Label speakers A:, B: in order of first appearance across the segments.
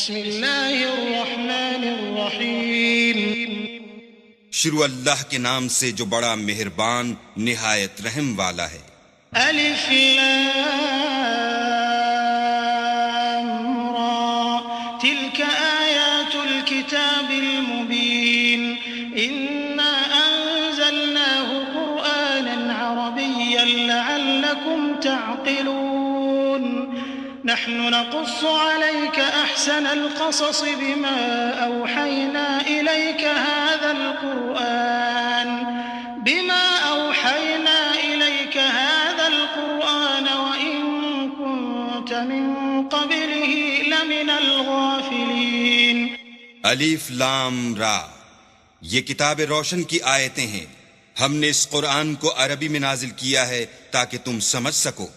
A: بسم اللہ الرحمن الرحیم
B: شروع اللہ کے نام سے جو بڑا مہربان نہایت رحم والا ہے۔
A: الف لام را تلك آیات الكتاب المبین انا انزلناه قرآنا عربیا لعلكم تعقلون نحن نقص عليك أحسن القصص بما أوحينا إليك هذا القرآن وإن كنت من قبله لمن الغافلين
B: الف لام را، یہ کتاب روشن کی آیتیں ہیں۔ ہم نے اس قرآن کو عربی میں نازل کیا ہے تاکہ تم سمجھ سکو۔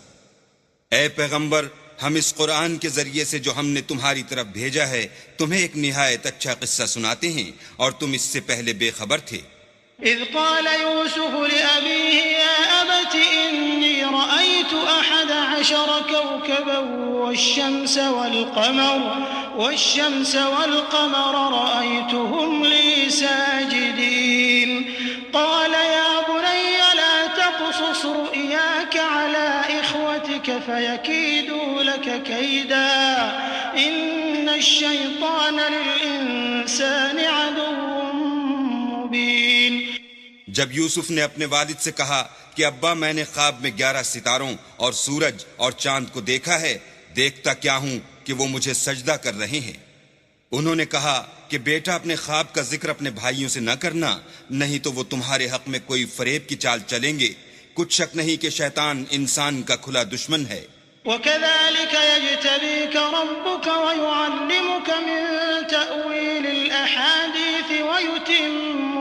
B: اے پیغمبر، ہم اس قرآن کے ذریعے سے جو ہم نے تمہاری طرف بھیجا ہے تمہیں ایک نہایت اچھا قصہ سناتے ہیں، اور تم اس سے پہلے بے خبر تھے۔
A: اذ قال يوسف لأبيه يا أبت إني رأيت 11 كوكبا والشمس والقمر رأيتهم لي ساجدين قال يا بني لا تقصص رؤياك على إخوتك فيكيدوا لك كيدا إن الشيطان للإنسان عدو مبين۔
B: جب یوسف نے اپنے والد سے کہا کہ ابا میں نے خواب میں 11 ستاروں اور سورج اور چاند کو دیکھا ہے، دیکھتا کیا ہوں کہ وہ مجھے سجدہ کر رہے ہیں۔ انہوں نے کہا کہ بیٹا اپنے خواب کا ذکر اپنے بھائیوں سے نہ کرنا، نہیں تو وہ تمہارے حق میں کوئی فریب کی چال چلیں گے۔ کچھ شک نہیں کہ شیطان انسان کا کھلا دشمن ہے۔
A: وَكَذَلِكَ يَجْتَبِيكَ رَبُّكَ وَيُعَلِّمُكَ مِن تَأْوِيلِ الْأَحَادِيثِ وَيُتِمُّ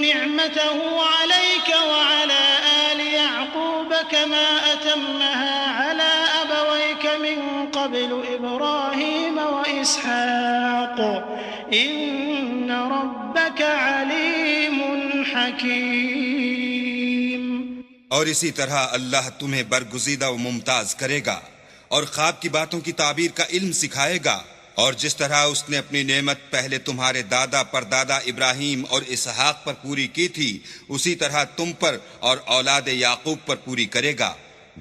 A: نِعْمَتَهُ عَلَيْكَ وَعَلَى آلِ يَعْقُوبَ كَمَا أَتَمَّهَا عَلَى أَبَوَيْكَ مِن قَبْلُ إِبْرَاهِيمَ وَإِسْحَاقَ إِنَّ رَبَّكَ عَلِيمٌ حَكِيمٌ۔
B: اور اسی طرح اللہ تمہیں برگزیدہ و ممتاز کرے گا اور خواب کی باتوں کی تعبیر کا علم سکھائے گا، اور جس طرح اس نے اپنی نعمت پہلے تمہارے دادا پردادا ابراہیم اور اسحاق پر پوری کی تھی، اسی طرح تم پر اور اولاد یعقوب پر پوری کرے گا۔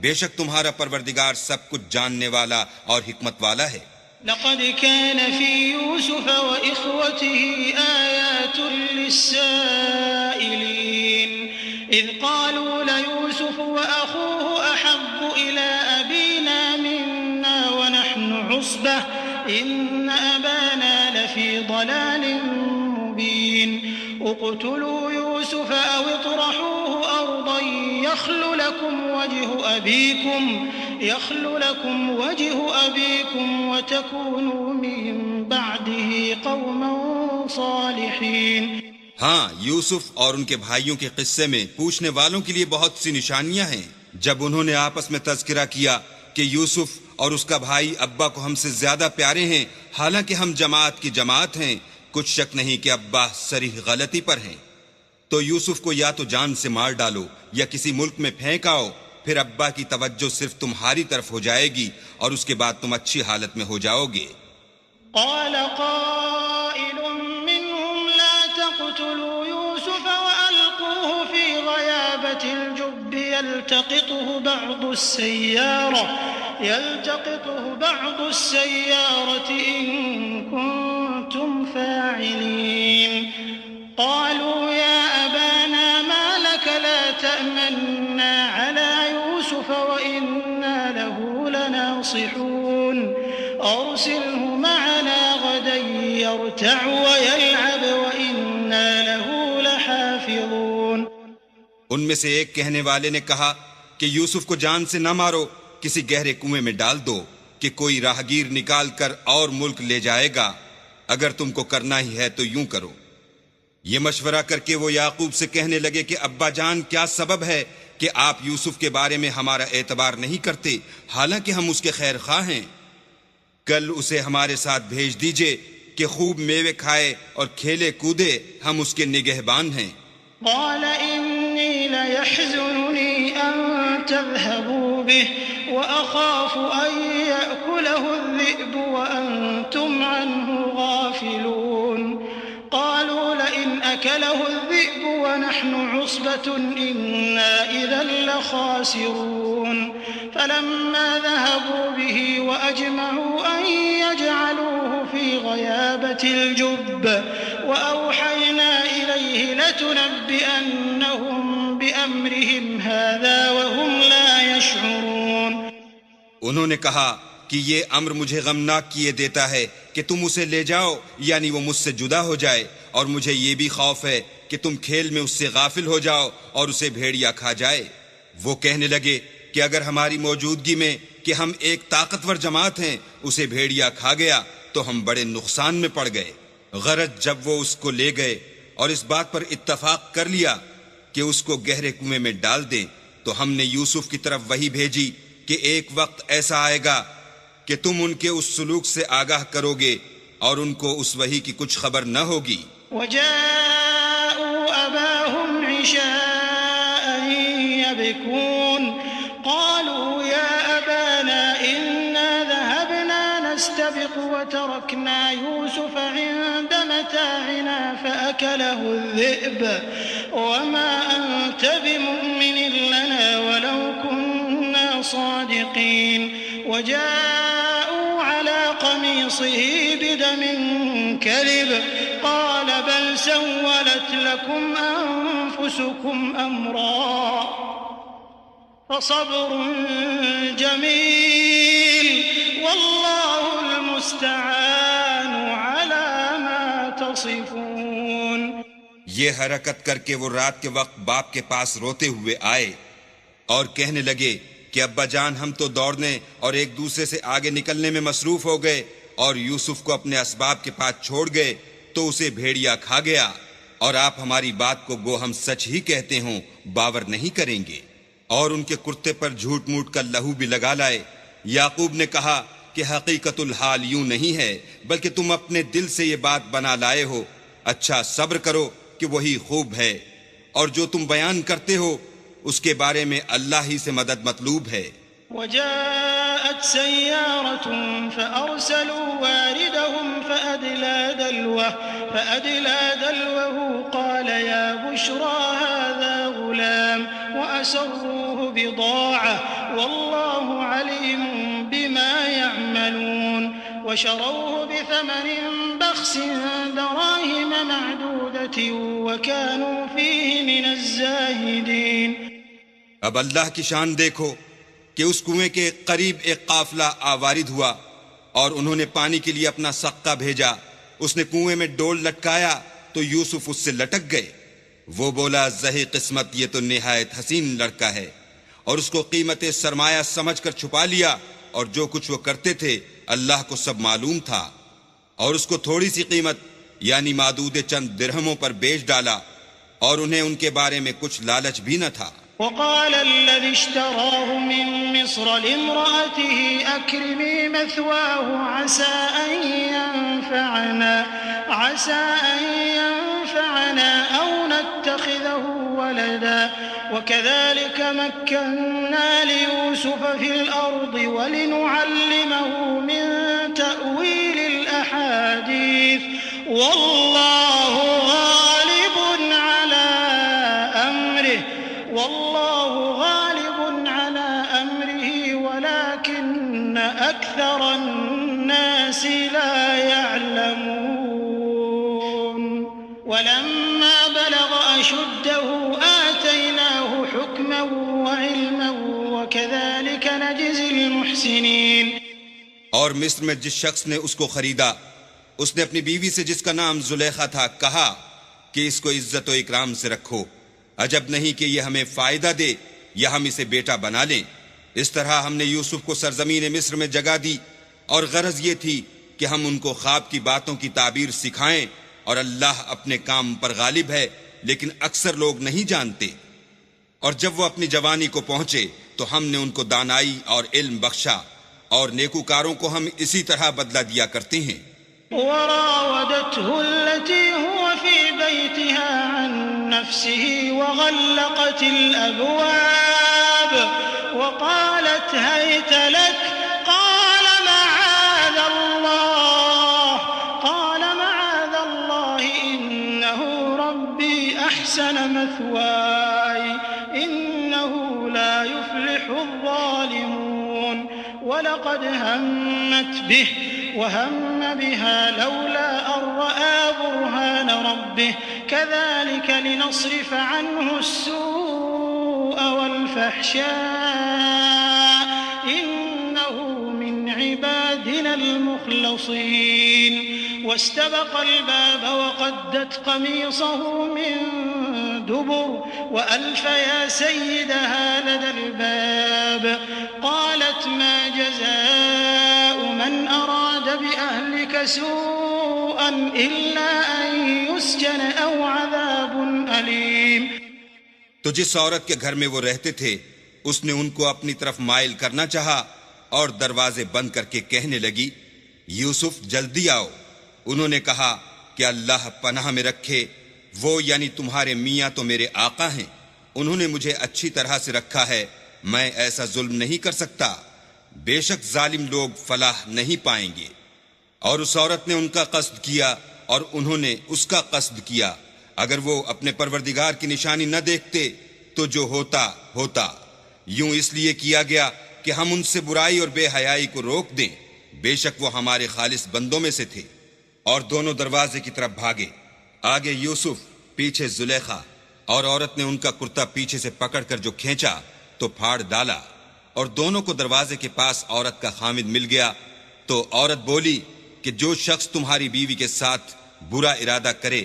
B: بے شک تمہارا پروردگار سب کچھ جاننے والا اور حکمت والا ہے۔
A: لقد كان في يوسف وإخوته آيات للسائلين إذ قالوا ليوسف وأخوه أحب إلى أبينا منا ونحن عصبة إن أبانا لفي ضلال مبين اقتلوا يوسف أو اطرحوه أرضا يخل لكم وجه أبيكم وتكونوا من بعده قوما صالحين۔
B: ہاں، یوسف اور ان کے بھائیوں کے قصے میں پوچھنے والوں کے لیے بہت سی نشانیاں ہیں۔ جب انہوں نے آپس میں تذکرہ کیا کہ یوسف اور اس کا بھائی ابا کو ہم سے زیادہ پیارے ہیں، حالانکہ ہم جماعت کی جماعت ہیں، کچھ شک نہیں کہ ابا صریح غلطی پر ہیں، تو یوسف کو یا تو جان سے مار ڈالو یا کسی ملک میں پھینک آؤ، پھر ابا کی توجہ صرف تمہاری طرف ہو جائے گی اور اس کے بعد تم اچھی حالت میں ہو جاؤ گے۔
A: قال قائل منهم لا تقتلوا يوسف وألقوه في غيابة الجب يلتقطه بعض السيارة إن كنتم فاعلين قالوا يا أبانا ما لك لا تأمنا على يوسف وإنا له لناصحون أرسله معنا غدا يرتع ويلعب وإنا له لحافظون۔
B: ان میں سے ایک کہنے والے نے کہا کہ یوسف کو جان سے نہ مارو، کسی گہرے کنویں میں ڈال دو کہ کوئی راہگیر نکال کر اور ملک لے جائے گا، اگر تم کو کرنا ہی ہے تو یوں کرو۔ یہ مشورہ کر کے وہ یعقوب سے کہنے لگے کہ ابا جان، کیا سبب ہے کہ آپ یوسف کے بارے میں ہمارا اعتبار نہیں کرتے، حالانکہ ہم اس کے خیر خواہ ہیں؟ کل اسے ہمارے ساتھ بھیج دیجئے کہ خوب میوے کھائے اور کھیلے کودے، ہم اس کے نگہبان ہیں۔
A: قال إني ليحزنني أن تذهبوا به وأخاف أن يأكله الذئب الذئب وأنتم عنه غافلون قالوا لئن أكله الذئب ونحن عصبة إنا إذا لخاسرون فلما ذهبوا به وأجمعوا أن يجعلوه في غيابة الجب وأوحينا إليه لتنبئنهم بأمرهم هذا وهم لا يشعرون.
B: انہوں نے کہا کہ یہ امر مجھے غمناک کیے دیتا ہے کہ تم اسے لے جاؤ، یعنی وہ مجھ سے جدا ہو جائے، اور مجھے یہ بھی خوف ہے کہ تم کھیل میں اس سے غافل ہو جاؤ اور اسے بھیڑیا کھا جائے. وہ کہنے لگے کہ اگر ہماری موجودگی میں کہ ہم ایک طاقتور جماعت ہیں اسے بھیڑیا کھا گیا تو ہم بڑے نقصان میں پڑ گئے. غرض جب وہ اس کو لے گئے اور اس بات پر اتفاق کر لیا کہ اس کو گہرے کنویں میں ڈال دیں تو ہم نے یوسف کی طرف وحی بھیجی کہ ایک وقت ایسا آئے گا کہ تم ان کے اس سلوک سے آگاہ کرو گے اور ان کو اس وحی کی کچھ خبر نہ ہوگی.
A: وجاءوا أباهم عشاء يبكون قالوا يا أبانا إنا ذهبنا نستبق وتركنا يوسف عند متاعنا فأكله الذئب وما أنت بمؤمن لنا ولو كنا صادقين وجاءوا على قميصه بدم كذب قال بل سولت لكم أنفسكم أمرا فصبر جميل والله المستعان على ما تصفون.
B: یہ حرکت کر کے وہ رات کے وقت باپ کے پاس روتے ہوئے آئے اور کہنے لگے کہ ابا جان ہم تو دوڑنے اور ایک دوسرے سے آگے نکلنے میں مصروف ہو گئے اور یوسف کو اپنے اسباب کے پاس چھوڑ گئے تو اسے بھیڑیا کھا گیا، اور آپ ہماری بات کو گو ہم سچ ہی کہتے ہوں باور نہیں کریں گے. اور ان کے کرتے پر جھوٹ موٹ کا لہو بھی لگا لائے. یعقوب نے کہا کہ حقیقت الحال یوں نہیں ہے بلکہ تم اپنے دل سے یہ بات بنا لائے ہو. اچھا صبر کرو کہ وہی خوب ہے، اور جو تم بیان کرتے ہو اس کے بارے میں اللہ ہی سے مدد مطلوب ہے.
A: وجاءت سيارة فأرسلوا واردهم فأدلى دلوه قال يا بشرى هذا غلام وأسروه بضاعة والله عليم بما يعملون وشروه بثمن بخس دراهم معدودة وكانوا فيه من الزاهدين.
B: اب اللہ کی شان دیکھو کہ اس کنویں کے قریب ایک قافلہ آوارد ہوا اور انہوں نے پانی کے لیے اپنا سقہ بھیجا. اس نے کنویں میں ڈول لٹکایا تو یوسف اس سے لٹک گئے. وہ بولا زہی قسمت یہ تو نہایت حسین لڑکا ہے، اور اس کو قیمت سرمایہ سمجھ کر چھپا لیا، اور جو کچھ وہ کرتے تھے اللہ کو سب معلوم تھا. اور اس کو تھوڑی سی قیمت یعنی معدود چند درہموں پر بیچ ڈالا، اور انہیں ان کے بارے میں کچھ لالچ بھی نہ تھا.
A: وقال الذي اشتراه من مصر لامرأته أكرمي مثواه عسى أن ينفعنا أو نتخذه ولدا وكذلك مكنا ليوسف في الأرض ولنعلمه من تأويل الأحاديث والله غالب على أمره ولكن أكثر الناس لا يعلمون. ولما بلغ أشده آتيناه حكما وعلما وكذلك نجزي المحسنين.
B: اور مصر میں جس شخص نے اس کو خریدا اس نے اپنی بیوی سے جس کا نام زلیخا تھا کہا کہ اس کو عزت و اکرام سے رکھو، عجب نہیں کہ یہ ہمیں فائدہ دے یا ہم اسے بیٹا بنا لیں. اس طرح ہم نے یوسف کو سرزمین مصر میں جگہ دی، اور غرض یہ تھی کہ ہم ان کو خواب کی باتوں کی تعبیر سکھائیں، اور اللہ اپنے کام پر غالب ہے لیکن اکثر لوگ نہیں جانتے. اور جب وہ اپنی جوانی کو پہنچے تو ہم نے ان کو دانائی اور علم بخشا، اور نیکوکاروں کو ہم اسی طرح بدلہ دیا کرتے ہیں.
A: وراودته التي هو في بيتها عن نفسه وغلقت الأبواب وقالت هيت لك قال معاذ مثواي إنه لا يفلح الظالمون ولقد همت به وهم بها لولا أن رأى برهان ربه كذلك لنصرف عنه السوء والفحشاء إنه من عبادنا المخلصين واستبق الباب وقدت قميصه من دبر وألف يا سيدها لدى الباب قالت ما جزاء من أراد بأهلك سوءا إلا أن يسجن أو عذاب أليم.
B: تو جس عورت کے گھر میں وہ رہتے تھے اس نے ان کو اپنی طرف مائل کرنا چاہا اور دروازے بند کر کے کہنے لگی یوسف جلدی آؤ. انہوں نے کہا کہ اللہ پناہ میں رکھے، وہ یعنی تمہارے میاں تو میرے آقا ہیں، انہوں نے مجھے اچھی طرح سے رکھا ہے، میں ایسا ظلم نہیں کر سکتا، بے شک ظالم لوگ فلاح نہیں پائیں گے. اور اس عورت نے ان کا قصد کیا اور انہوں نے اس کا قصد کیا. اگر وہ اپنے پروردگار کی نشانی نہ دیکھتے تو جو ہوتا ہوتا. یوں اس لیے کیا گیا کہ ہم ان سے برائی اور بے حیائی کو روک دیں، بے شک وہ ہمارے خالص بندوں میں سے تھے. اور دونوں دروازے کی طرف بھاگے، آگے یوسف پیچھے زلیخا، اور عورت نے ان کا کرتا پیچھے سے پکڑ کر جو کھینچا تو پھاڑ ڈالا، اور دونوں کو دروازے کے پاس عورت کا خامد مل گیا. تو عورت بولی کہ جو شخص تمہاری بیوی کے ساتھ برا ارادہ کرے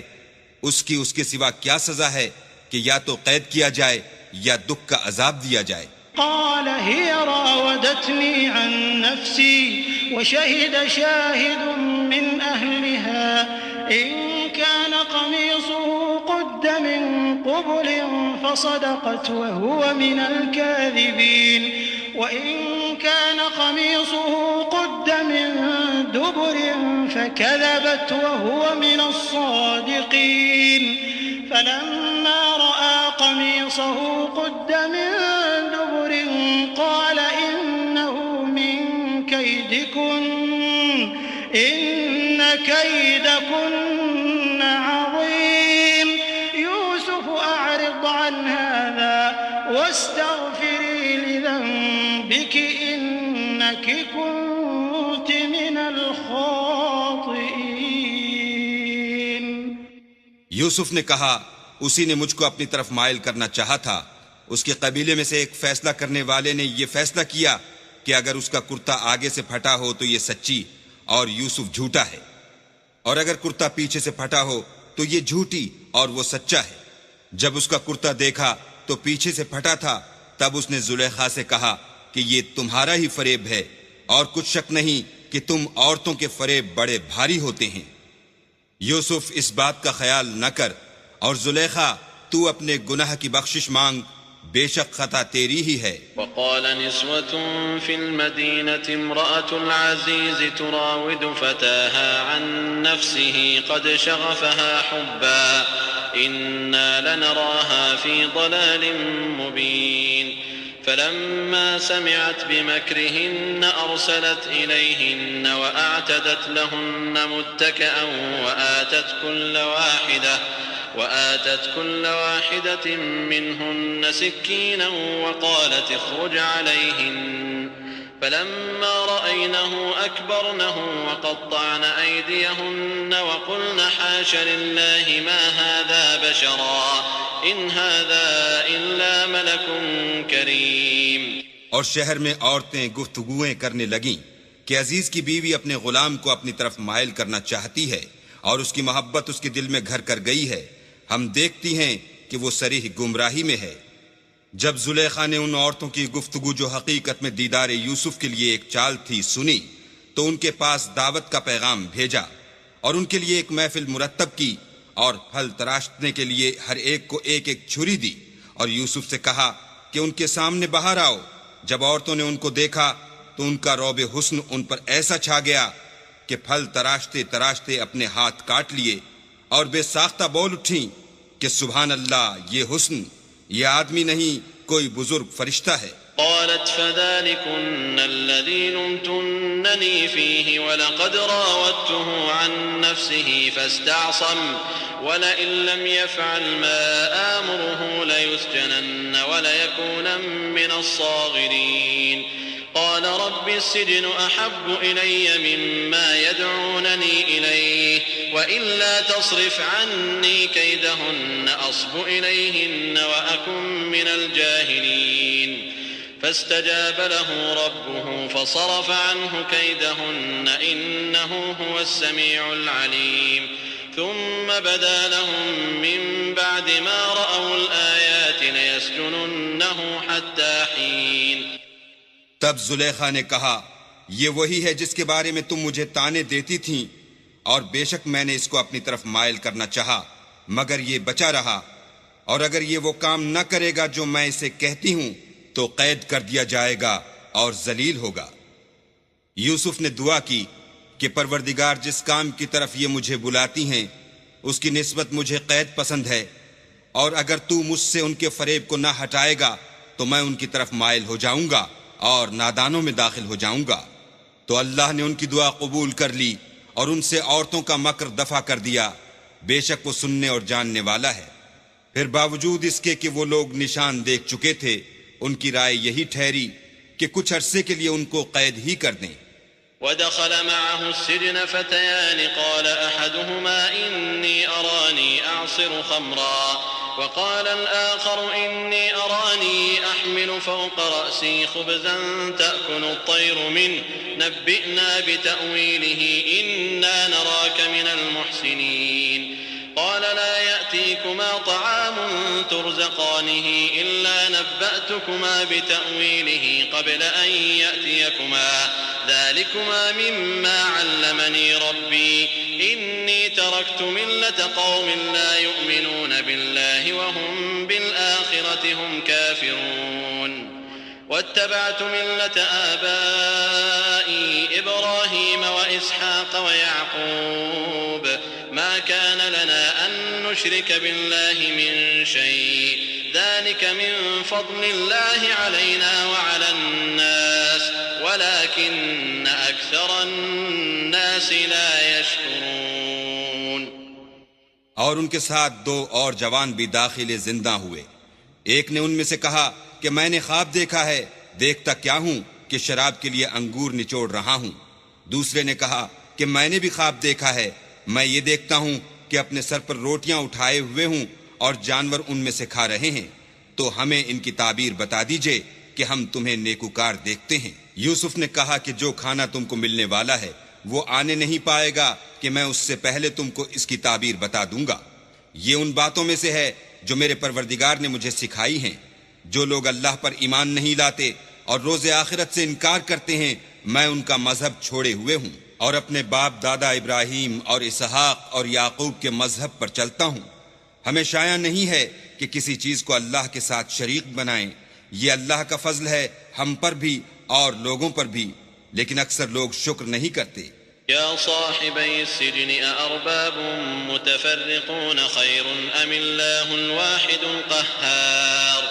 B: اس کے سوا کیا سزا ہے کہ یا تو قید کیا جائے یا دکھ کا عذاب دیا جائے.
A: قال هي راودتني عن نفسي وشهد شاهد من أهلها إن كان قميصه قد من قبل فصدقت وهو من الكاذبين وإن كان قميصه قد من دبر فكذبت وهو من الصادقين فلما رأى قميصه قد من دبر قال إنه من كيدكن إن كيدكن عظيم يوسف أعرض عن هذا واستغفري لذنبك إنك كنت من الخاطئين.
B: یوسف نے کہا اسی نے مجھ کو اپنی طرف مائل کرنا چاہا تھا. اس کے قبیلے میں سے ایک فیصلہ کرنے والے نے یہ فیصلہ کیا کہ اگر اس کا کرتا آگے سے پھٹا ہو تو یہ سچی اور یوسف جھوٹا ہے، اور اگر کرتا پیچھے سے پھٹا ہو تو یہ جھوٹی اور وہ سچا ہے. جب اس کا کرتا دیکھا تو پیچھے سے پھٹا تھا، تب اس نے زلیخا سے کہا کہ یہ تمہارا ہی فریب ہے، اور کچھ شک نہیں کہ تم عورتوں کے فریب بڑے بھاری ہوتے ہیں. یوسف اس بات کا خیال نہ کر، اور زلیخا تو اپنے گناہ کی بخشش مانگ، بے شک خطا تیری ہی ہے.
C: وقال نسوة في المدينة امرأة العزيز تراود فتاها عن نفسه قد شغفها حبا إنا لنراها في ضلال مبين فلما سمعت بمكرهن أرسلت إليهن وأعتدت لهن متكئا وآتت كل واحدة منهن سكينا وقالت اخرج عليهن فلما رأينه أكبرنه وقطعن أيديهن وقلن حاش لله ما هذا بشرا إن هذا إلا ملك كريم.
B: اور شہر میں عورتیں گفتگویں کرنے لگیں کہ عزیز کی بیوی اپنے غلام کو اپنی طرف مائل کرنا چاہتی ہے اور اس کی محبت اس کے دل میں گھر کر گئی ہے، ہم دیکھتی ہیں کہ وہ صریح گمراہی میں ہے. جب زلیخا نے ان عورتوں کی گفتگو جو حقیقت میں دیدار یوسف کے لیے ایک چال تھی سنی تو ان کے پاس دعوت کا پیغام بھیجا اور ان کے لیے ایک محفل مرتب کی اور پھل تراشنے کے لیے ہر ایک کو ایک ایک چھری دی اور یوسف سے کہا کہ ان کے سامنے باہر آؤ. جب عورتوں نے ان کو دیکھا تو ان کا رعب حسن ان پر ایسا چھا گیا کہ پھل تراشتے تراشتے اپنے ہاتھ کاٹ لیے اور بے ساختہ بول اٹھیں کہ سبحان اللہ، یہ حسن، یہ آدمی نہیں کوئی بزرگ فرشتہ ہے.
C: قالت فذلكن الذي لمتنني فيه ولقد راودته عن نفسه فاستعصم ولئن لم يفعل ما آمره ليسجنن وليكونن من الصاغرين قال رب السجن أحب إلي مما يدعونني إليه وإلا تصرف عني كيدهن أصب إليهن وأكن من الجاهلين فاستجاب له ربه فصرف عنه كيدهن إنه هو السميع العليم ثم بدا لهم من بعد ما رأوا الآيات ليسجننه حتى حين.
B: تب زلیخا نے کہا یہ وہی ہے جس کے بارے میں تم مجھے طعنے دیتی تھیں، اور بے شک میں نے اس کو اپنی طرف مائل کرنا چاہا مگر یہ بچا رہا، اور اگر یہ وہ کام نہ کرے گا جو میں اسے کہتی ہوں تو قید کر دیا جائے گا اور ذلیل ہوگا. یوسف نے دعا کی کہ پروردگار جس کام کی طرف یہ مجھے بلاتی ہیں اس کی نسبت مجھے قید پسند ہے، اور اگر تو مجھ سے ان کے فریب کو نہ ہٹائے گا تو میں ان کی طرف مائل ہو جاؤں گا اور نادانوں میں داخل ہو جاؤں گا. تو اللہ نے ان کی دعا قبول کر لی اور ان سے عورتوں کا مکر دفع کر دیا، بے شک وہ سننے اور جاننے والا ہے. پھر باوجود اس کے کہ وہ لوگ نشان دیکھ چکے تھے، ان کی رائے یہی ٹھہری کہ کچھ عرصے کے لیے ان کو قید ہی کر دیں.
C: ودخل معه السجن فتيان قال أحدهما إني أراني أعصر خمرا وقال الآخر إني أراني أحمل فوق رأسي خبزا تأكل الطير منه نبئنا بتأويله إنا نراك من المحسنين قال لا يأتيكما طعام ترزقانه إلا نبأتكما بتأويله قبل أن يأتيكما ذلكما مما علمني ربي إني تركت ملة قوم لا يؤمنون بالله وهم بالآخرة هم كافرون واتبعت ملة آبائي إبراهيم وإسحاق ويعقوب ما كان لنا أن نشرك بالله من شيء ذلك من فضل الله علينا وعلى الناس ولكن أكثر الناس لا يشكرون.
B: اور ان کے ساتھ دو اور جوان بھی داخل زندہ ہوئے. ایک نے ان میں سے کہا کہ میں نے خواب دیکھا ہے، دیکھتا کیا ہوں کہ شراب کے لیے انگور نچوڑ رہا ہوں. دوسرے نے کہا کہ میں نے بھی خواب دیکھا ہے، میں یہ دیکھتا ہوں کہ اپنے سر پر روٹیاں اٹھائے ہوئے ہوں اور جانور ان میں سے کھا رہے ہیں، تو ہمیں ان کی تعبیر بتا دیجئے کہ ہم تمہیں نیکوکار دیکھتے ہیں. یوسف نے کہا کہ جو کھانا تم کو ملنے والا ہے وہ آنے نہیں پائے گا کہ میں اس سے پہلے تم کو اس کی تعبیر بتا دوں گا. یہ ان باتوں میں سے ہے جو میرے پروردگار نے مجھے سکھائی ہیں. جو لوگ اللہ پر ایمان نہیں لاتے اور روز آخرت سے انکار کرتے ہیں میں ان کا مذہب چھوڑے ہوئے ہوں اور اپنے باپ دادا ابراہیم اور اسحاق اور یعقوب کے مذہب پر چلتا ہوں. ہمیں شایع نہیں ہے کہ کسی چیز کو اللہ کے ساتھ شریک بنائیں. یہ اللہ کا فضل ہے ہم پر بھی اور لوگوں پر بھی، لیکن اکثر لوگ شکر نہیں کرتے.
C: يا صاحبي السجن أأرباب متفرقون خير أم الله الواحد القهار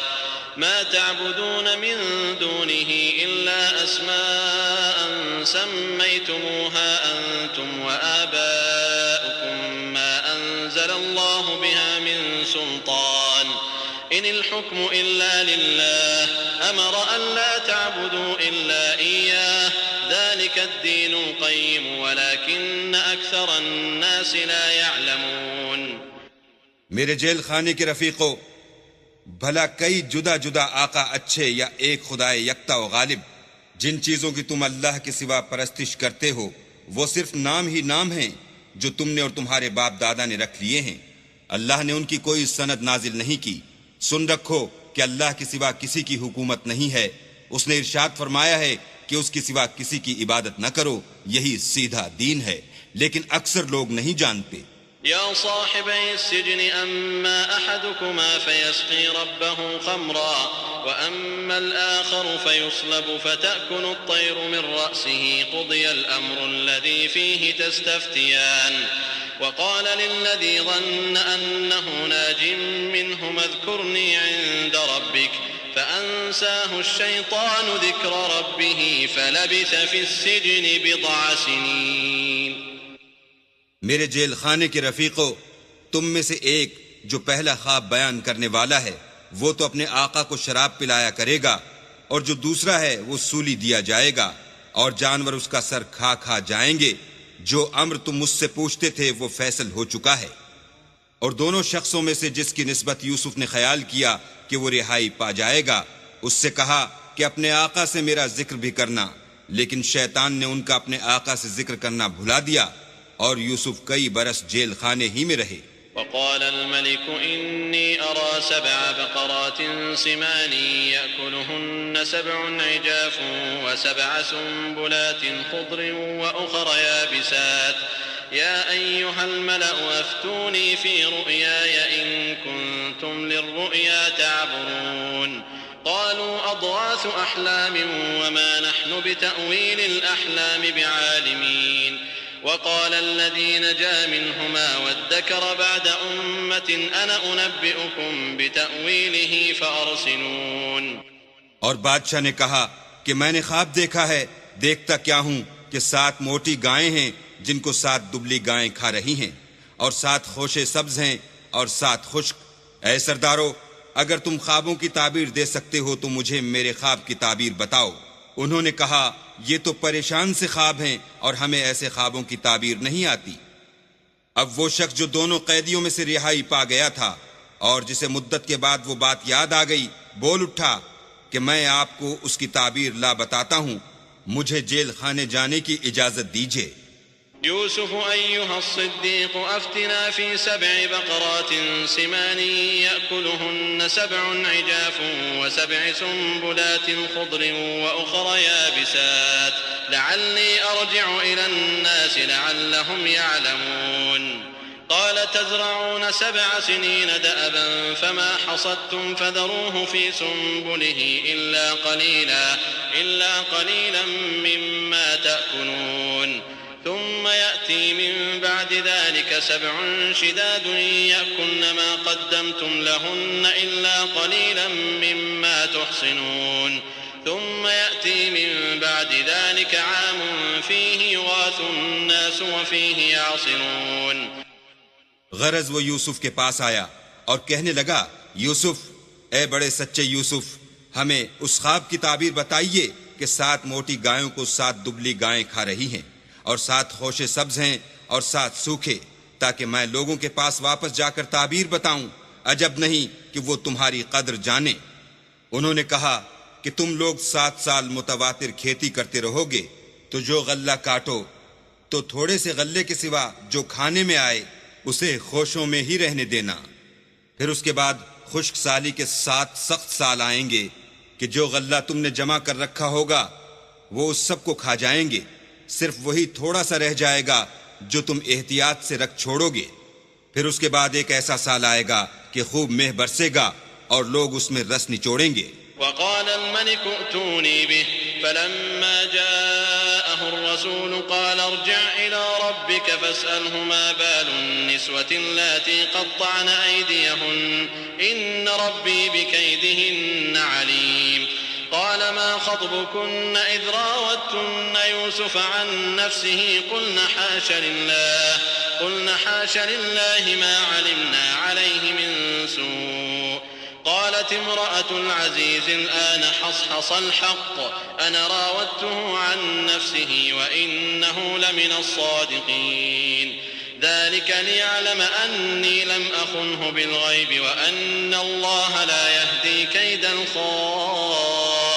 C: ما تعبدون من دونه إلا أسماء سميتموها أنتم وآباؤكم ما أنزل الله بها من سلطان إن الحكم إلا لله أمر أن لا تعبدوا إلا إياه ذلك الدين القيم ولكن أكثر الناس لا يعلمون.
B: میرے جیل خانے کے رفیقو، بھلا کئی جدا جدا آقا اچھے یا ایک خدائے یکتا و غالب؟ جن چیزوں کی تم اللہ کے سوا پرستش کرتے ہو وہ صرف نام ہی نام ہیں جو تم نے اور تمہارے باپ دادا نے رکھ لیے ہیں. اللہ نے ان کی کوئی سند نازل نہیں کی. سن رکھو کہ اللہ کے سوا کسی کی حکومت نہیں ہے. اس نے ارشاد فرمایا ہے کہ اس کے سوا کسی کی عبادت نہ کرو، یہی سیدھا دین ہے، لیکن اکثر لوگ نہیں جانتے.
C: يا صاحبي السجن أما أحدكما فيسقي ربه خمرا وأما الآخر فيصلب فتأكل الطير من رأسه قضي الأمر الذي فيه تستفتيان وقال للذي ظن أنه ناج منهما اذكرني عند ربك فأنساه الشيطان ذكر ربه فلبث في السجن بضع سنين.
B: میرے جیل خانے کے رفیقو، تم میں سے ایک جو پہلا خواب بیان کرنے والا ہے وہ تو اپنے آقا کو شراب پلایا کرے گا، اور جو دوسرا ہے وہ سولی دیا جائے گا، اور جانور اس کا سر کھا کھا جائیں گے. جو امر تم مجھ سے پوچھتے تھے وہ فیصل ہو چکا ہے. اور دونوں شخصوں میں سے جس کی نسبت یوسف نے خیال کیا کہ وہ رہائی پا جائے گا، اس سے کہا کہ اپنے آقا سے میرا ذکر بھی کرنا، لیکن شیطان نے ان کا اپنے آقا سے ذکر کرنا بھلا دیا، اور یوسف کئی برس جیل خانے ہی میں رہے.
C: وقال الملك إني أرى 7 بقرات سمان يأكلهن 7 عجاف و7 سنبلات خضر وأخر يابسات يا أيها الملأ أفتوني في رؤياي إن كنتم للرؤيا تعبرون. قالوا أضغاث أحلام وما نحن بتأويل الأحلام بعالمين. وقال الذي نجا منهما وادكر بعد أمة أنا أنبئكم بتأويله فأرسلون.
B: اور بادشاہ نے کہا کہ میں نے خواب دیکھا ہے، دیکھتا کیا ہوں کہ 7 موٹی گائیں ہیں جن کو 7 دبلی گائیں کھا رہی ہیں، اور 7 خوشے سبز ہیں اور 7 خشک. اے سردارو، اگر تم خوابوں کی تعبیر دے سکتے ہو تو مجھے میرے خواب کی تعبیر بتاؤ. انہوں نے کہا یہ تو پریشان سے خواب ہیں اور ہمیں ایسے خوابوں کی تعبیر نہیں آتی. اب وہ شخص جو دونوں قیدیوں میں سے رہائی پا گیا تھا اور جسے مدت کے بعد وہ بات یاد آ گئی، بول اٹھا کہ میں آپ کو اس کی تعبیر لا بتاتا ہوں، مجھے جیل خانے جانے کی اجازت دیجیے.
C: يوسف أيها الصديق أفتنا في 7 بقرات سمان يأكلهن 7 عجاف و7 سنبلات خضر وأخر يابسات لعلي أرجع إلى الناس لعلهم يعلمون. قال تزرعون 7 سنين دأبا فما حصدتم فذروه في سنبله إلا قليلا مما تأكلون. ثم يأتي من بعد ذلك 7 شداد يأكلن ما قدمتم لهن إلا قليلا مما تحصنون. ثم يأتي من بعد ذلك عام فيه يغاث الناس وفيه يعصرون.
B: غرض وہ یوسف کے پاس آیا اور کہنے لگا، یوسف، اے بڑے سچے یوسف، ہمیں اس خواب کی تعبیر بتائیے کہ 7 موٹی گایوں کو 7 دبلی گائیں کھا رہی ہیں، اور 7 خوشے سبز ہیں اور 7 سوکھے، تاکہ میں لوگوں کے پاس واپس جا کر تعبیر بتاؤں. عجب نہیں کہ وہ تمہاری قدر جانے. انہوں نے کہا کہ تم لوگ 7 سال متواتر کھیتی کرتے رہو گے، تو جو غلہ کاٹو تو تھوڑے سے غلے کے سوا جو کھانے میں آئے اسے خوشوں میں ہی رہنے دینا. پھر اس کے بعد خشک سالی کے 7 سخت سال آئیں گے کہ جو غلہ تم نے جمع کر رکھا ہوگا وہ اس سب کو کھا جائیں گے، صرف وہی تھوڑا سا رہ جائے گا جو تم احتیاط سے رکھ چھوڑو گے. پھر اس کے بعد ایک ایسا سال آئے گا کہ خوب مہ برسے گا اور لوگ اس میں رس نچوڑیں گے.
C: وقال الملك ائتوني به فلما جاءه الرسول قال ارجع إلى ربك فاسأله ما بال النسوة اللاتي قطعن أيديهن إن ربي بكيدهن عليم. قال ما خطبكن إذ راوتن يوسف عن نفسه قلن حاش لله ما علمنا عليه من سوء. قالت امرأة العزيز الآن حصحص الحق أنا راودته عن نفسه وإنه لمن الصادقين. ذلك ليعلم أني لم أخنه بالغيب وأن الله لا يهدي كيد الخائنين.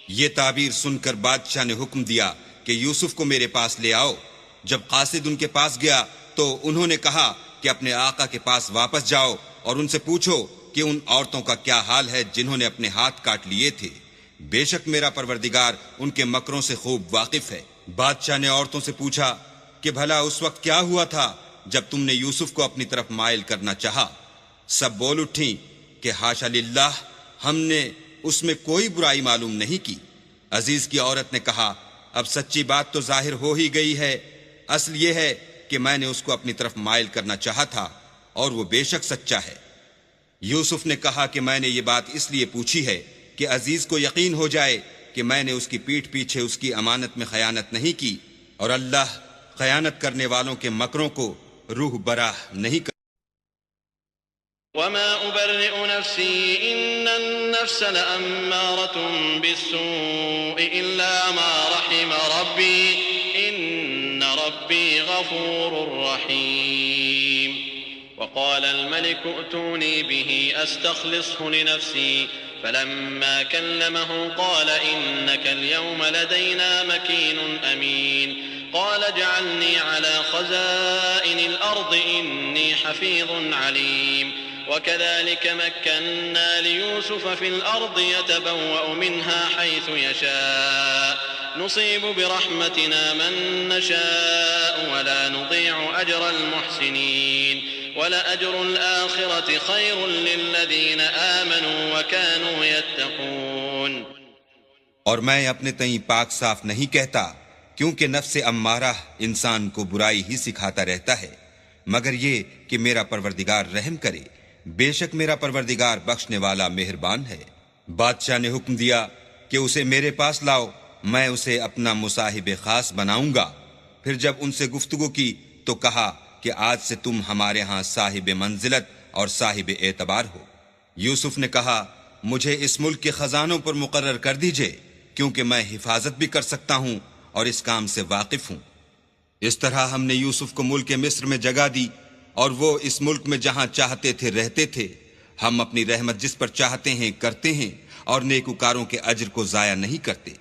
B: یہ تعبیر سن کر بادشاہ نے حکم دیا کہ یوسف کو میرے پاس لے آؤ. جب قاصد ان کے پاس گیا تو انہوں نے کہا کہ اپنے آقا کے پاس واپس جاؤ اور ان سے پوچھو کہ ان عورتوں کا کیا حال ہے جنہوں نے اپنے ہاتھ کاٹ لیے تھے. بے شک میرا پروردگار ان کے مکروں سے خوب واقف ہے. بادشاہ نے عورتوں سے پوچھا کہ بھلا اس وقت کیا ہوا تھا جب تم نے یوسف کو اپنی طرف مائل کرنا چاہا؟ سب بول اٹھیں کہ حاشا للہ، ہم نے اس میں کوئی برائی معلوم نہیں کی. عزیز کی عورت نے کہا اب سچی بات تو ظاہر ہو ہی گئی ہے. اصل یہ ہے کہ میں نے اس کو اپنی طرف مائل کرنا چاہا تھا اور وہ بے شک سچا ہے. یوسف نے کہا کہ میں نے یہ بات اس لیے پوچھی ہے کہ عزیز کو یقین ہو جائے کہ میں نے اس کی پیٹھ پیچھے اس کی امانت میں خیانت نہیں کی، اور اللہ خیانت کرنے والوں کے مکروں کو روح براہ نہیں کر.
C: وما أبرئ نفسي إن النفس لأمارة بالسوء إلا ما رحم ربي إن ربي غفور رحيم. وقال الملك ائتوني به أستخلصه لنفسي فلما كلمه قال إنك اليوم لدينا مكين أمين. قال اجعلني على خزائن الأرض إني حفيظ عليم. وكذلك مكنا ليوسف في الأرض يتبوأ منها حيث يشاء نصيب برحمتنا من نشاء ولا نضيع أجر المحسنين ولأجر الآخرة خير للذين آمنوا وكانوا يتقون.
B: اور میں اپنے تئیں پاک صاف نہیں کہتا، کیونکہ نفس امارہ انسان کو برائی ہی سکھاتا رہتا ہے، مگر یہ کہ میرا پروردگار رحم کرے، بے شک میرا پروردگار بخشنے والا مہربان ہے. بادشاہ نے حکم دیا کہ اسے میرے پاس لاؤ، میں اسے اپنا مصاحب خاص بناؤں گا. پھر جب ان سے گفتگو کی تو کہا کہ آج سے تم ہمارے ہاں صاحب منزلت اور صاحب اعتبار ہو. یوسف نے کہا مجھے اس ملک کے خزانوں پر مقرر کر دیجئے، کیونکہ میں حفاظت بھی کر سکتا ہوں اور اس کام سے واقف ہوں. اس طرح ہم نے یوسف کو ملک مصر میں جگہ دی، اور وہ اس ملک میں جہاں چاہتے تھے رہتے تھے. ہم اپنی رحمت جس پر چاہتے ہیں کرتے ہیں، اور نیکوکاروں کے اجر کو ضائع نہیں کرتے.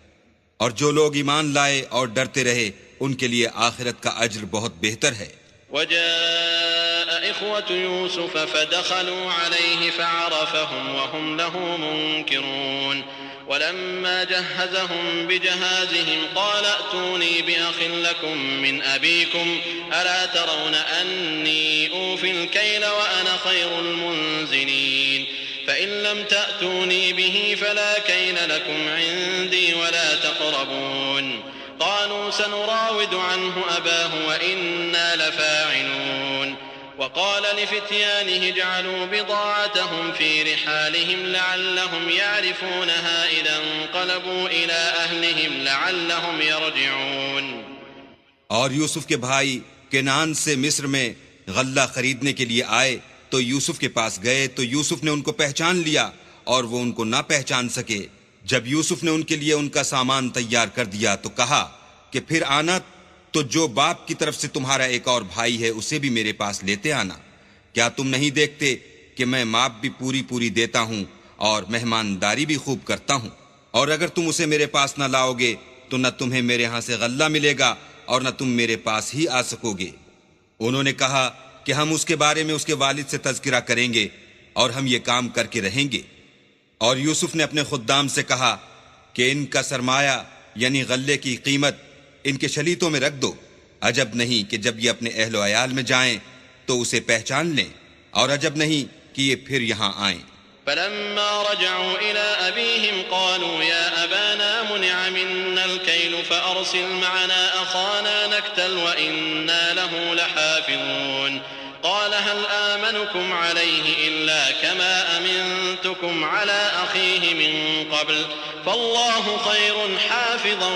B: اور جو لوگ ایمان لائے اور ڈرتے رہے ان کے لیے آخرت کا اجر بہت بہتر ہے.
C: وجاء إخوة يوسف فدخلوا عليه فعرفهم وهم له منكرون. ولما جهزهم بجهازهم قال ائتوني بأخ لكم من أبيكم ألا ترون أني أوفي الكيل وأنا خير المنزلين. فإن لم تأتوني به فلا كيل لكم عندي ولا تقربون. قالوا سنراود عنه أباه وإنا لفاعلون. وقال لفتيانه اجعلوا بضاعتهم في رحالهم لعلهم يعرفونها إذا انقلبوا إلى أهلهم لعلهم يرجعون.
B: اور یوسف کے بھائی کنعان سے مصر میں غلہ خریدنے کے لیے آئے تو یوسف کے پاس گئے تو یوسف نے ان کو پہچان لیا اور وہ ان کو نہ پہچان سکے. جب یوسف نے ان کے لیے ان کا سامان تیار کر دیا تو کہا کہ پھر آنا تو جو باپ کی طرف سے تمہارا ایک اور بھائی ہے اسے بھی میرے پاس لیتے آنا. کیا تم نہیں دیکھتے کہ میں ماپ بھی پوری دیتا ہوں اور مہمانداری بھی خوب کرتا ہوں؟ اور اگر تم اسے میرے پاس نہ لاؤ گے تو نہ تمہیں میرے ہاں سے غلہ ملے گا اور نہ تم میرے پاس ہی آ سکو گے. انہوں نے کہا کہ ہم اس کے بارے میں اس کے والد سے تذکرہ کریں گے اور ہم یہ کام کر کے رہیں گے. اور یوسف نے اپنے خدام سے کہا کہ ان کا سرمایہ یعنی غلے کی قیمت ان کے شلیتوں میں رکھ دو. عجب نہیں کہ جب یہ اپنے اہل و عیال میں جائیں تو اسے پہچان لیں، اور عجب نہیں کہ یہ پھر یہاں آئیں.
C: فلما رجعوا إلى أبيهم قالوا يا أبانا منع منا الكيل فأرسل معنا أخانا نكتل وإنا له لحافظون. قال هل آمنكم عليه إلا كما أمنتكم على أخيه من قبل فالله خير حافظا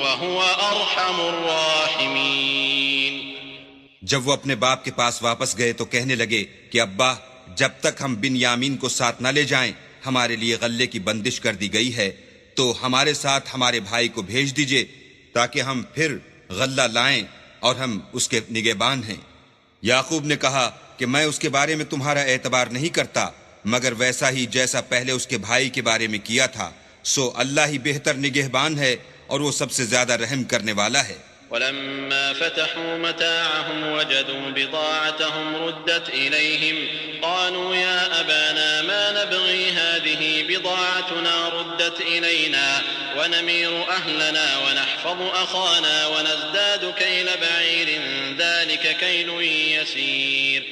C: وهو أرحم الراحمين.
B: جب وہ اپنے باپ کے پاس واپس گئے تو کہنے لگے کہ ابا جب تک ہم بنیامین کو ساتھ نہ لے جائیں ہمارے لیے غلے کی بندش کر دی گئی ہے، تو ہمارے ساتھ ہمارے بھائی کو بھیج دیجئے تاکہ ہم پھر غلہ لائیں اور ہم اس کے نگہبان ہیں. یعقوب نے کہا کہ میں اس کے بارے میں تمہارا اعتبار نہیں کرتا مگر ویسا ہی جیسا پہلے اس کے بھائی کے بارے میں کیا تھا، سو اللہ ہی بہتر نگہبان ہے اور وہ سب سے زیادہ رحم کرنے والا ہے.
C: ولما فتحوا متاعهم وجدوا بضاعتهم ردت إليهم قالوا يا أبانا ما نبغي هذه بضاعتنا ردت إلينا ونمير أهلنا ونحفظ أخانا ونزداد كيل بعير ذلك كيل يسير.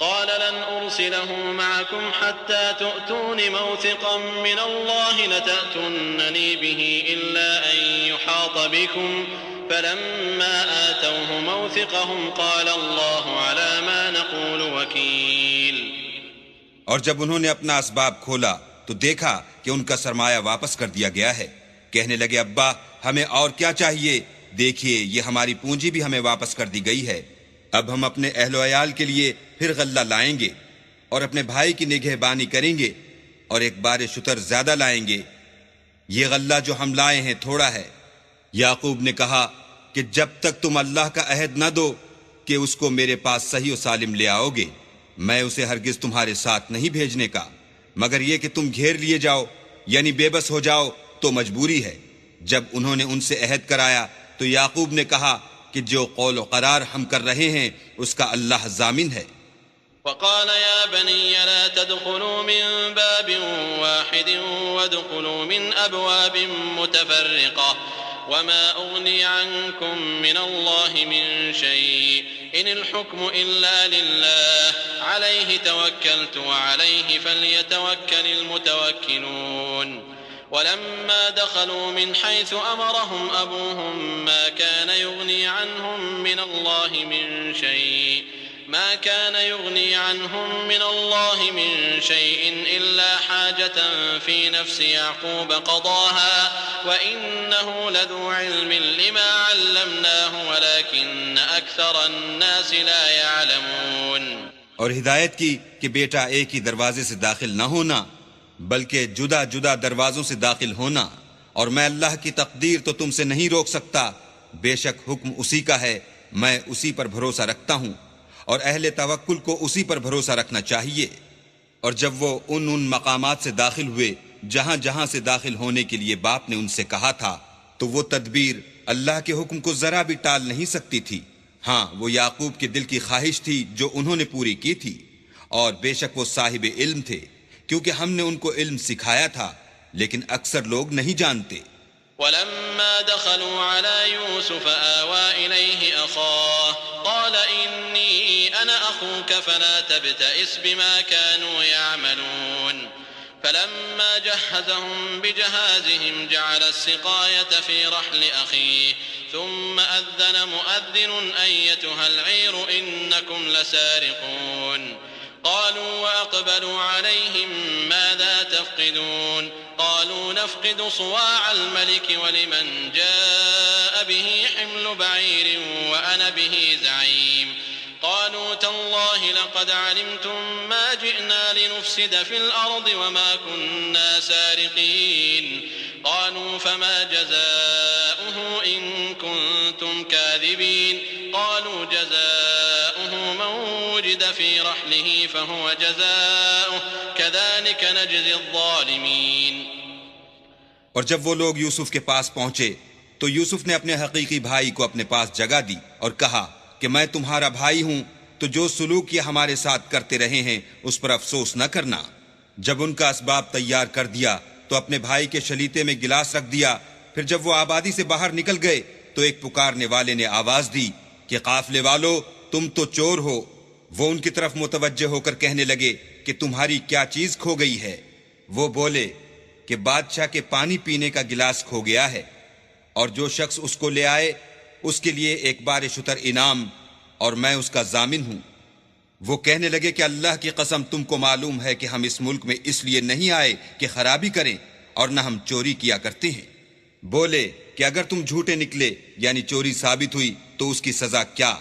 C: قال لن أرسله معكم حتى تؤتون موثقا من الله لتأتونني به إلا أن يحاط بكم فلما آتوه موثقهم قال الله على ما نقول وكيل.
B: اور جب انہوں نے اپنا اسباب کھولا تو دیکھا کہ ان کا سرمایہ واپس کر دیا گیا ہے۔ کہنے لگے ابا ہمیں اور کیا چاہیے، دیکھیے یہ ہماری پونجی بھی ہمیں واپس کر دی گئی ہے، اب ہم اپنے اہل و عیال کے لیے پھر غلہ لائیں گے اور اپنے بھائی کی نگہبانی کریں گے اور ایک بار شتر زیادہ لائیں گے، یہ غلہ جو ہم لائے ہیں تھوڑا ہے۔ یعقوب نے کہا کہ جب تک تم اللہ کا عہد نہ دو کہ اس کو میرے پاس صحیح و سالم لے آؤ گے، میں اسے ہرگز تمہارے ساتھ نہیں بھیجنے کا، مگر یہ کہ تم گھیر لیے جاؤ یعنی بے بس ہو جاؤ تو مجبوری ہے۔ جب انہوں نے ان سے عہد کرایا تو یعقوب نے کہا کہ جو قول و قرار ہم کر رہے ہیں اس کا اللہ ضامن ہے۔
C: وقال يا بني لا تدخلوا من باب واحد وادخلوا من أبواب متفرقة وما أغني عنكم من الله من شيء إن الحكم إلا لله عليه توكلت وعليه فليتوكل المتوكلون ولما دخلوا من حيث أمرهم أبوهم ما كان يغني عنهم من الله من شيء إلا حاجة في نفس يعقوب قضاها وإنه لذو علم لما علمناه ولكن أكثر الناس لا يعلمون۔
B: اور ہدایت کی کہ بیٹا ایک ہی دروازے سے داخل نہ ہونا بلکہ جدا جدا دروازوں سے داخل ہونا، اور میں اللہ کی تقدیر تو تم سے نہیں روک سکتا، بے شک حکم اسی کا ہے، میں اسی پر بھروسہ رکھتا ہوں اور اہل توکل کو اسی پر بھروسہ رکھنا چاہیے۔ اور جب وہ ان مقامات سے داخل ہوئے جہاں جہاں سے داخل ہونے کے لیے باپ نے ان سے کہا تھا تو وہ تدبیر اللہ کے حکم کو ذرا بھی ٹال نہیں سکتی تھی۔ ہاں وہ یعقوب کے دل کی خواہش تھی جو انہوں نے پوری کی تھی، اور بے شک وہ صاحب علم تھے کیونکہ ہم نے ان کو علم سکھایا تھا، لیکن اکثر لوگ نہیں جانتے۔
C: ولما دخلوا على يوسف آوى إليه أخاه قال إني أنا أخوك فلا تبتئس بما كانوا يعملون فلما جهزهم بجهازهم جعل السقاية في رحل أخيه ثم أذن مؤذن أيتها العير إنكم لسارقون قالوا وأقبلوا عليهم ماذا تفقدون قالوا نفقد صواع الملك ولمن جاء به حمل بعير وأنا به زعيم قالوا تالله لقد علمتم ما جئنا لنفسد في الأرض وما كنا سارقين قالوا فما جزاؤه إن كنتم كاذبين قالوا جزاؤه من وجد في رحله فهو جزاؤه كذلك نجزي الظالمين۔
B: اور جب وہ لوگ یوسف کے پاس پہنچے تو یوسف نے اپنے حقیقی بھائی کو اپنے پاس جگہ دی اور کہا کہ میں تمہارا بھائی ہوں، تو جو سلوک یہ ہمارے ساتھ کرتے رہے ہیں اس پر افسوس نہ کرنا۔ جب ان کا اسباب تیار کر دیا تو اپنے بھائی کے شلیتے میں گلاس رکھ دیا، پھر جب وہ آبادی سے باہر نکل گئے تو ایک پکارنے والے نے آواز دی کہ قافلے والو تم تو چور ہو۔ وہ ان کی طرف متوجہ ہو کر کہنے لگے کہ تمہاری کیا چیز کھو گئی ہے؟ وہ بولے کہ بادشاہ کے پانی پینے کا گلاس کھو گیا ہے، اور جو شخص اس کو لے آئے اس کے لیے ایک بار شتر انعام، اور میں اس کا ضامن ہوں۔ وہ کہنے لگے کہ اللہ کی قسم تم کو معلوم ہے کہ ہم اس ملک میں اس لیے نہیں آئے کہ خرابی کریں، اور نہ ہم چوری کیا کرتے ہیں۔ بولے کہ اگر تم جھوٹے نکلے یعنی چوری ثابت ہوئی تو اس کی سزا کیا؟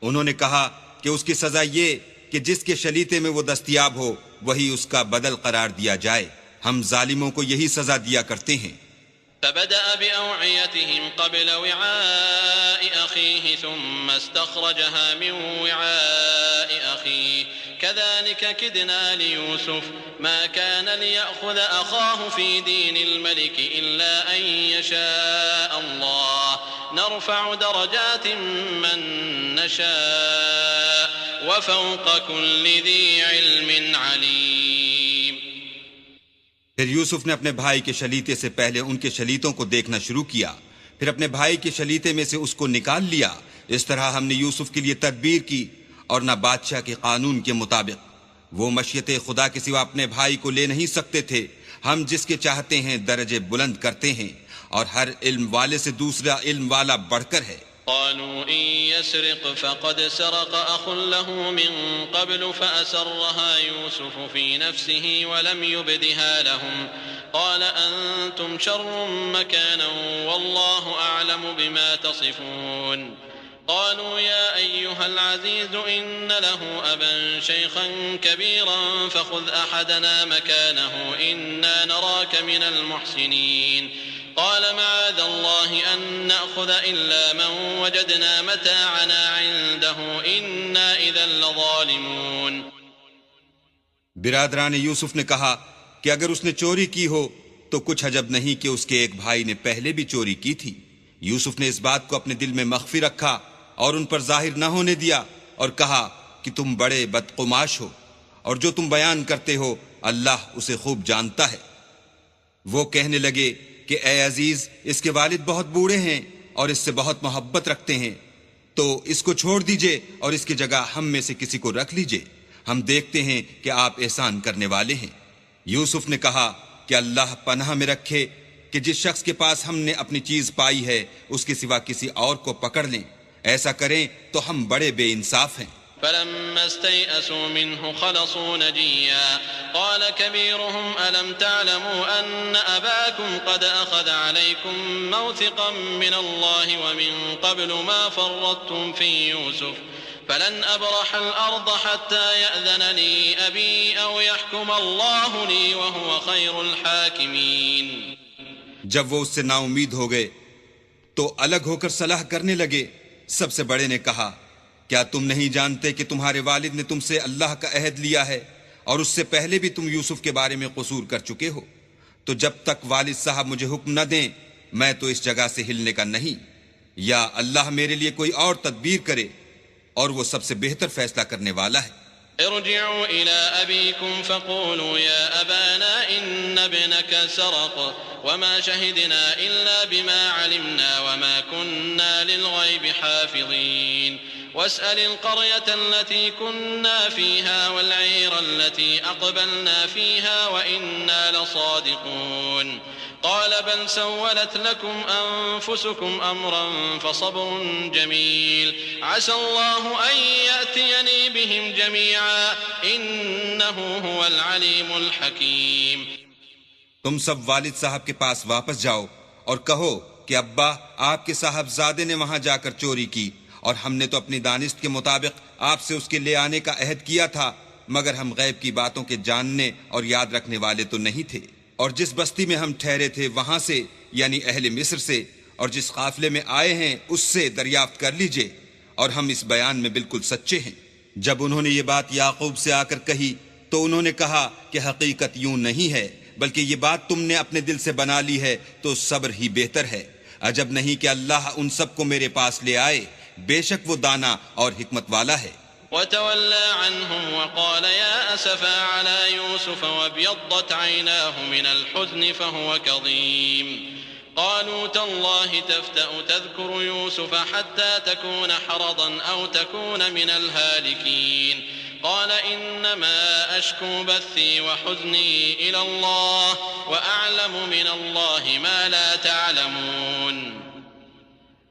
B: انہوں نے کہا کہ اس کی سزا یہ کہ جس کے شلیتے میں وہ دستیاب ہو وہی اس کا بدل قرار دیا جائے، ہم ظالموں کو یہی سزا دیا کرتے ہیں۔
C: فبدأ بأوعيتهم قبل وعاء أخيه ثم استخرجها من وعاء أخيه كذلك كدنا ليوسف ما كان ليأخذ أخاه في دين الملك إلا أن يشاء الله نرفع درجات من نشاء وفوق كل ذي علم عليم۔
B: پھر یوسف نے اپنے بھائی کے شلیتے سے پہلے ان کے شلیتوں کو دیکھنا شروع کیا، پھر اپنے بھائی کے شلیتے میں سے اس کو نکال لیا۔ اس طرح ہم نے یوسف کے لیے تدبیر کی، اور نہ بادشاہ کے قانون کے مطابق۔ وہ مشیت خدا کے سوا اپنے بھائی کو لے نہیں سکتے تھے۔ ہم جس کے چاہتے ہیں درجے بلند کرتے ہیں، اور ہر علم والے سے دوسرا علم والا بڑھ کر ہے۔
C: قالوا إن يسرق فقد سرق أخ له من قبل فأسرها يوسف في نفسه ولم يبدها لهم قال أنتم شر مكانا والله أعلم بما تصفون قالوا يا أيها العزيز إن له أبا شيخا كبيرا فخذ أحدنا مكانه إنا نراك من المحسنين قال معاذ الله أن نأخذ إلا من وجدنا متاعنا عنده إنا إذا لظالمون.
B: برادران یوسف نے کہا کہ اگر اس نے چوری کی ہو تو کچھ عجب نہیں کہ اس کے ایک بھائی نے پہلے بھی چوری کی تھی. یوسف نے اس بات کو اپنے دل میں مخفی رکھا اور ان پر ظاہر نہ ہونے دیا اور کہا کہ تم بڑے بدقماش ہو اور جو تم بیان کرتے ہو اللہ اسے خوب جانتا ہے. وہ کہنے لگے کہ اے عزیز اس کے والد بہت بوڑھے ہیں اور اس سے بہت محبت رکھتے ہیں تو اس کو چھوڑ دیجئے اور اس کی جگہ ہم میں سے کسی کو رکھ لیجئے. ہم دیکھتے ہیں کہ آپ احسان کرنے والے ہیں. یوسف نے کہا کہ اللہ پناہ میں رکھے کہ جس شخص کے پاس ہم نے اپنی چیز پائی ہے اس کے سوا کسی اور کو پکڑ لیں. ایسا کریں تو ہم بڑے بے انصاف ہیں.
C: فلما استيئسوا منه خلصوا نجيا قال كبيرهم ألم تعلموا أن أباكم قد أخذ عليكم موثقا من الله ومن قبل ما فرطتم في يوسف فلن أبرح الأرض حتى يأذن لي أبي أو يحكم الله لي وهو خير الحاكمين.
B: جب وہ اس سے نا امید ہو گئے تو الگ ہو کر صلاح کرنے لگے. سب سے بڑے نے کہا کیا تم نہیں جانتے کہ تمہارے والد نے تم سے اللہ کا عہد لیا ہے اور اس سے پہلے بھی تم یوسف کے بارے میں قصور کر چکے ہو. تو جب تک والد صاحب مجھے حکم نہ دیں میں تو اس جگہ سے ہلنے کا نہیں، یا اللہ میرے لیے کوئی اور تدبیر کرے اور وہ سب سے بہتر فیصلہ کرنے والا ہے.
C: ارجعوا إلى أبيكم فقولوا يا أبانا إن ابنك سرق وما شهدنا إلا بما علمنا وما كنا للغيب حافظين واسأل القرية التي كنا فيها والعير التي أقبلنا فيها وإنا لصادقون. قال بل سولت لكم أنفسكم أمرا فصبر جميل عسى الله أن يأتيني بهم جميعا إنه هو العليم الحكيم.
B: تم سب والد صاحب کے پاس واپس جاؤ اور کہو کہ ابا آپ کے صاحبزادے نے وہاں جا کر چوری کی اور ہم نے تو اپنی دانست کے مطابق آپ سے اس کے لے آنے کا عہد کیا تھا، مگر ہم غیب کی باتوں کے جاننے اور یاد رکھنے والے تو نہیں تھے. اور جس بستی میں ہم ٹھہرے تھے وہاں سے یعنی اہل مصر سے اور جس قافلے میں آئے ہیں اس سے دریافت کر لیجئے اور ہم اس بیان میں بالکل سچے ہیں. جب انہوں نے یہ بات یعقوب سے آ کر کہی تو انہوں نے کہا کہ حقیقت یوں نہیں ہے بلکہ یہ بات تم نے اپنے دل سے بنا لی ہے تو صبر ہی بہتر ہے. عجب نہیں کہ اللہ ان سب کو میرے پاس لے آئے، بے شک وہ دانا اور حکمت والا ہے.
C: وتولى عنهم وقال يا أسفا على يوسف وابيضت عيناه من الحزن فهو كظيم. قالوا تالله تفتأ تذكر يوسف حتى تكون حرضا أو تكون من الهالكين. قال إنما أشكو بثي وحزني إلى الله وأعلم من الله ما لا تعلمون.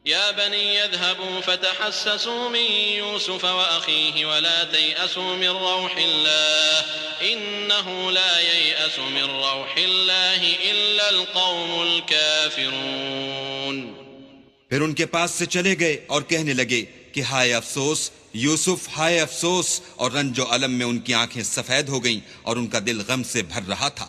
C: يا بني يذهبوا فتحسسوا من يوسف وأخيه ولا تيأسوا من روح الله إنه لا ييأس من روح الله إلا القوم الكافرون.
B: پھر ان کے پاس سے چلے گئے اور کہنے لگے کہ ہائے افسوس یوسف، ہائے افسوس، اور رنج و الم میں ان کی آنکھیں سفید ہو گئیں اور ان کا دل غم سے بھر رہا تھا.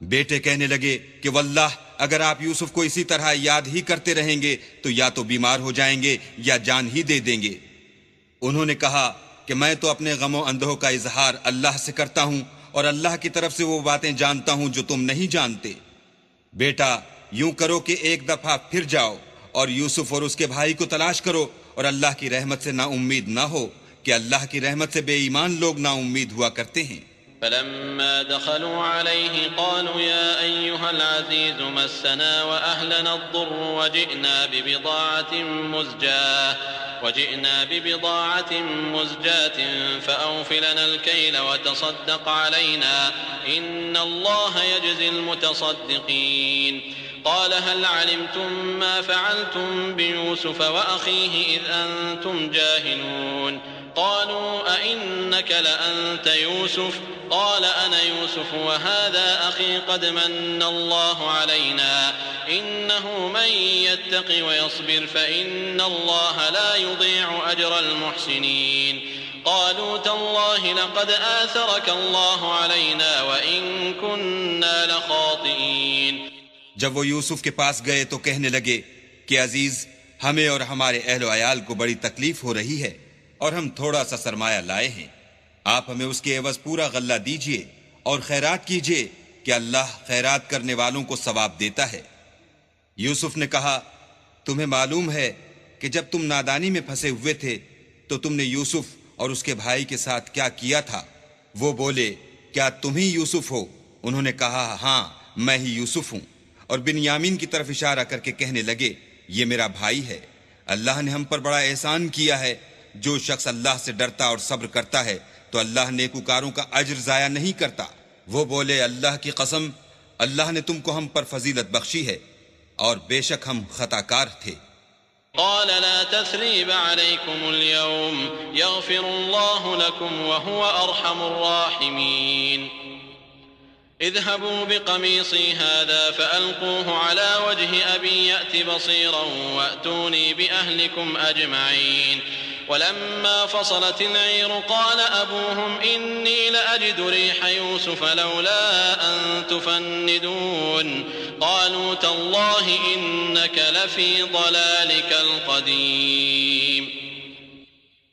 B: بیٹے کہنے لگے کہ واللہ اگر آپ یوسف کو اسی طرح یاد ہی کرتے رہیں گے تو یا تو بیمار ہو جائیں گے یا جان ہی دے دیں گے. انہوں نے کہا کہ میں تو اپنے غم و اندوہ کا اظہار اللہ سے کرتا ہوں اور اللہ کی طرف سے وہ باتیں جانتا ہوں جو تم نہیں جانتے. بیٹا یوں کرو کہ ایک دفعہ پھر جاؤ اور یوسف اور اس کے بھائی کو تلاش کرو اور اللہ کی رحمت سے نا امید نہ ہو کہ اللہ کی رحمت سے بے ایمان لوگ نا امید ہوا کرتے ہیں.
C: فلما دخلوا عليه قالوا يا أيها العزيز مسنا وأهلنا الضر وجئنا ببضاعة مزجاة فأوف لنا الكيل وتصدق علينا إن الله يجزي المتصدقين. قال هل علمتم ما فعلتم بيوسف وأخيه إذ أنتم جاهلون قالوا أئنك لأنت يوسف قال أنا يوسف وهذا أخي قد من الله علينا إنه من يتق ويصبر فإن الله لا يضيع أجر المحسنين قالوا تالله لقد آثرك الله علينا وإن كنا لخاطئين.
B: جب وہ یوسف کے پاس گئے تو کہنے لگے کہ عزیز، ہمیں اور ہمارے اہل و عیال کو بڑی تکلیف ہو رہی ہے اور ہم تھوڑا سا سرمایہ لائے ہیں. آپ ہمیں اس کے عوض پورا غلہ دیجئے اور خیرات کیجئے کہ اللہ خیرات کرنے والوں کو ثواب دیتا ہے. یوسف نے کہا تمہیں معلوم ہے کہ جب تم نادانی میں پھنسے ہوئے تھے تو تم نے یوسف اور اس کے بھائی کے ساتھ کیا کیا تھا. وہ بولے کیا تم ہی یوسف ہو؟ انہوں نے کہا ہاں میں ہی یوسف ہوں، اور بنیامین کی طرف اشارہ کر کے کہنے لگے یہ میرا بھائی ہے. اللہ نے ہم پر بڑا احسان کیا ہے. جو شخص اللہ سے ڈرتا اور صبر کرتا ہے تو اللہ نیکوکاروں کا اجر ضائع نہیں کرتا. وہ بولے اللہ کی قسم، اللہ نے تم کو ہم پر فضیلت بخشی ہے اور بے شک ہم خطا کار تھے.
C: قال لا تثريب عليكم اليوم يغفر الله لكم وهو أرحم الراحمين. اذهبوا بقميصي هذا فألقوه على وجه أبي يأت بصيرا وأتوني بأهلكم أجمعين. ولما فصلت العير قال أبوهم إني لأجد ريح يوسف لولا أن تفندون قالوا تالله إنك لفي ضلالك القديم.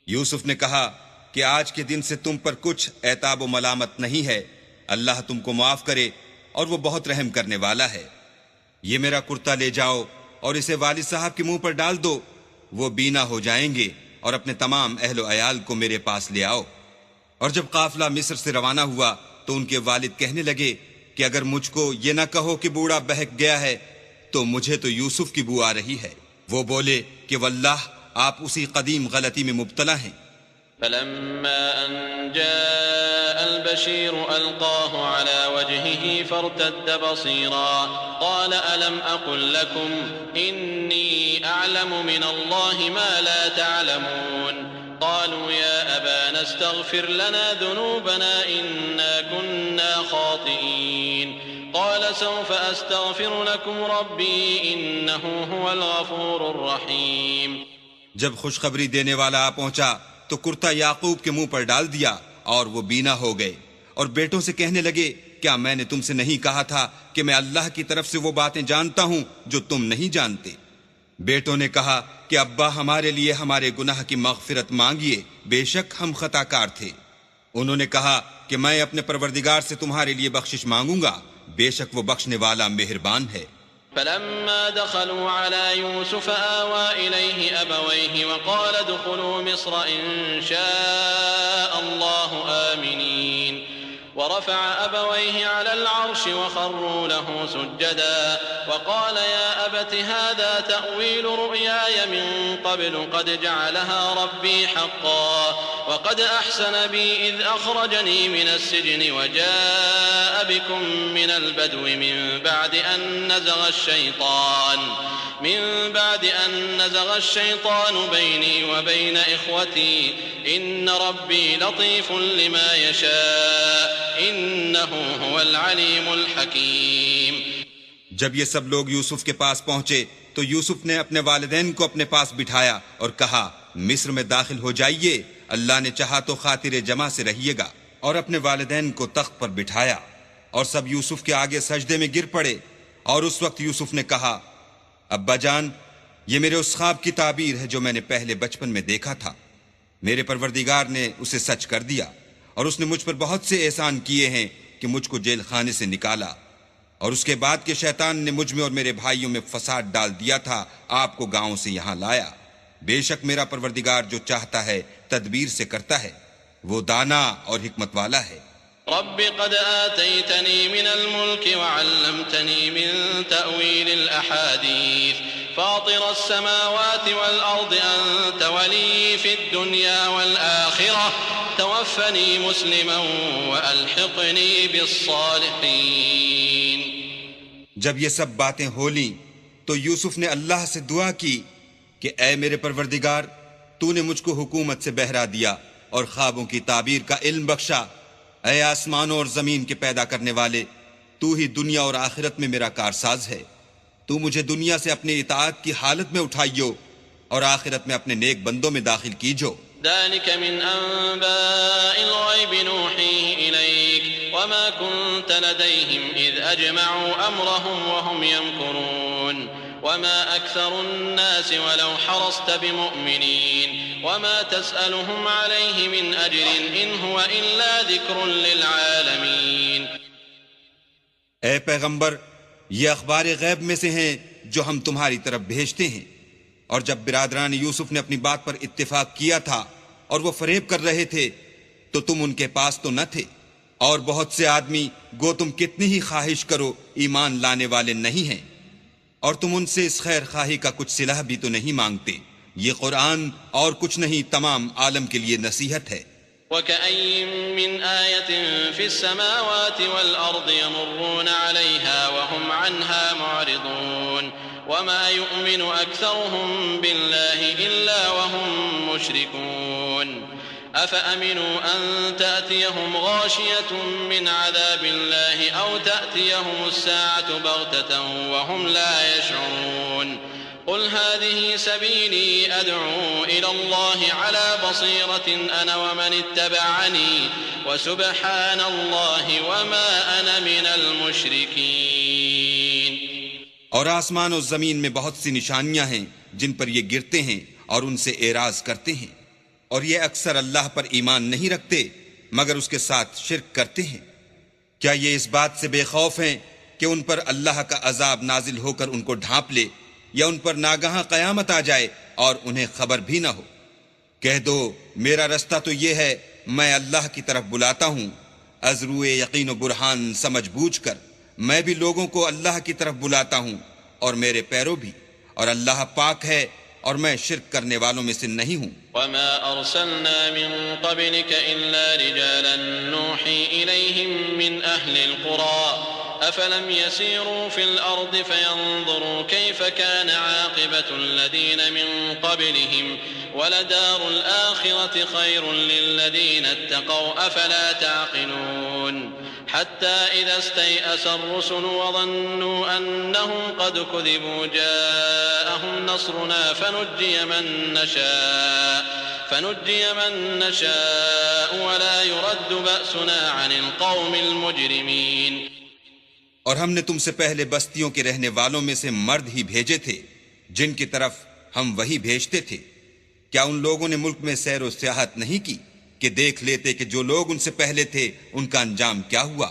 B: یوسف نے کہا کہ آج کے دن سے تم پر کچھ عتاب و ملامت نہیں ہے، اللہ تم کو معاف کرے اور وہ بہت رحم کرنے والا ہے. یہ میرا کرتا لے جاؤ اور اسے والد صاحب کے منہ پر ڈال دو، وہ بینا ہو جائیں گے، اور اپنے تمام اہل و عیال کو میرے پاس لے آؤ. اور جب قافلہ مصر سے روانہ ہوا تو ان کے والد کہنے لگے کہ اگر مجھ کو یہ نہ کہو کہ بوڑھا بہک گیا ہے تو مجھے تو یوسف کی بو آ رہی ہے. وہ بولے کہ واللہ آپ اسی قدیم غلطی میں مبتلا ہیں.
C: فلما أن جاء البشير ألقاه على وجهه فارتد بصيرا قال ألم أقل لكم إني أعلم من الله ما لا تعلمون قالوا يا أبانا استغفر لنا ذنوبنا إنا كنا خاطئين قال سوف أستغفر لكم ربي إنه هو الغفور الرحيم.
B: جب خوشخبری دینے والا آ پہنچا تو کرتا یعقوب کے منہ پر ڈال دیا اور وہ بینا ہو گئے، اور بیٹوں سے کہنے لگے کیا میں نے تم سے نہیں کہا تھا کہ میں اللہ کی طرف سے وہ باتیں جانتا ہوں جو تم نہیں جانتے. بیٹوں نے کہا کہ ابا ہمارے لیے ہمارے گناہ کی مغفرت مانگیے، بے شک ہم خطا کار تھے. انہوں نے کہا کہ میں اپنے پروردگار سے تمہارے لیے بخشش مانگوں گا، بے شک وہ بخشنے والا مہربان ہے.
C: فلما دخلوا على يوسف آوى إليه أبويه وقال ادخلوا مصر إن شاء الله آمنين ورفع أبويه على العرش وخروا له سجدا وقال يا أبت هذا تأويل رؤياي من قبل قد جعلها ربي حقا وقد أحسن بي إذ أخرجني من السجن وجاء بكم من البدو من بعد أن نزغ الشيطان بيني وبين إخوتي إن ربي لطيف لما يشاء إنه هو العليم الحكيم.
B: جب یہ سب لوگ یوسف کے پاس پہنچے تو یوسف نے اپنے والدین کو اپنے پاس بٹھایا اور کہا مصر میں داخل ہو جائیے، اللہ نے چاہا تو خاطر جمع سے رہیے گا. اور اپنے والدین کو تخت پر بٹھایا اور سب یوسف کے آگے سجدے میں گر پڑے. اور اس وقت یوسف نے کہا ابا جان، یہ میرے اس خواب کی تعبیر ہے جو میں نے پہلے بچپن میں دیکھا تھا. میرے پروردگار نے اسے سچ کر دیا اور اس نے مجھ پر بہت سے احسان کیے ہیں کہ مجھ کو جیل خانے سے نکالا، اور اس کے بعد کہ شیطان نے مجھ میں اور میرے بھائیوں میں فساد ڈال دیا تھا آپ کو گاؤں سے یہاں لایا. بے شک میرا پروردگار جو چاہتا ہے تدبیر سے کرتا ہے، وہ دانا اور حکمت والا ہے.
C: رب قد آتيتني من الملك وعلمتني من تأويل الأحاديث فاطر السماوات والأرض أنت ولي في الدنيا والآخرة توفني مسلما وألحقني بالصالحين.
B: جب یہ سب باتیں ہو لیں تو یوسف نے اللہ سے دعا کی کہ اے میرے پروردگار، تو نے مجھ کو حکومت سے بہرا دیا اور خوابوں کی تعبیر کا علم بخشا۔ اے آسمانوں اور زمین کے پیدا کرنے والے، تو ہی دنیا اور آخرت میں میرا کارساز ہے۔ تو مجھے دنیا سے اپنے اطاعت کی حالت میں اٹھائیو اور آخرت میں اپنے نیک بندوں میں داخل کیجو۔
C: ذلك من أنباء الغيب نوحيه إليك وما كنت لديهم إذ أجمعوا أمرهم وهم يمكرون وما أكثر الناس ولو حرصت بمؤمنين وما تسألهم عليه من أجر إن هو إلا ذكر للعالمين۔
B: اے پیغمبر، یہ اخبار غیب میں سے ہیں جو ہم تمہاری طرف بھیجتے ہیں۔ اور جب برادران یوسف نے اپنی بات پر اتفاق کیا تھا اور وہ فریب کر رہے تھے تو تم ان کے پاس تو نہ تھے، اور بہت سے آدمی گو تم کتنی ہی خواہش کرو ایمان لانے والے نہیں ہیں، اور تم ان سے اس خیر خواہی کا کچھ صلہ بھی تو نہیں مانگتے۔ یہ قرآن اور کچھ نہیں، تمام عالم کے لیے نصیحت ہے۔
C: وكأين من آية في السماوات والأرض يمرون عليها وهم عنها معرضون وما يؤمن أكثرهم بالله إلا وهم مشركون أفأمنوا أن تأتيهم غاشية من عذاب الله أو تأتيهم الساعة بغتة وهم لا يشعرون قل هذه سبيلي أدعو إلى الله على بصيرة أنا ومن اتبعني وسبحان الله وما أنا من المشركين۔
B: اور آسمان و زمین میں بہت سی نشانیاں ہیں جن پر یہ گرتے ہیں اور ان سے اعراض کرتے ہیں، اور یہ اکثر اللہ پر ایمان نہیں رکھتے مگر اس کے ساتھ شرک کرتے ہیں۔ کیا یہ اس بات سے بے خوف ہیں کہ ان پر اللہ کا عذاب نازل ہو کر ان کو ڈھانپ لے، یا ان پر ناگہاں قیامت آ جائے اور انہیں خبر بھی نہ ہو؟ کہہ دو میرا رستہ تو یہ ہے، میں اللہ کی طرف بلاتا ہوں از روئے یقین و برہان سمجھ بوجھ کر۔ میں بھی لوگوں کو اللہ کی طرف بلاتا ہوں اور میرے پیرو بھی، اور اللہ پاک ہے اور میں شرک کرنے والوں میں سے نہیں ہوں۔
C: وما أرسلنا من قبلك إلا رجالا نوحي إليهم من أهل القرى أفلم يسيروا في الأرض فينظروا كيف كان عاقبة الذين من قبلهم ولدار الآخرة خير للذين اتقوا أفلا تعقلون حتى إذا استيأس الرسل وظنوا أنهم قد كذبوا جاءهم نصرنا فنجي من نشاء ولا يرد بأسنا عن القوم المجرمين۔
B: اور ہم نے تم سے پہلے بستیوں کے رہنے والوں میں سے مرد ہی بھیجے تھے جن کی طرف ہم وہی بھیجتے تھے۔ کیا ان لوگوں نے ملک میں سیر و سیاحت نہیں کی کہ دیکھ لیتے کہ جو لوگ ان سے پہلے تھے ان کا انجام کیا ہوا؟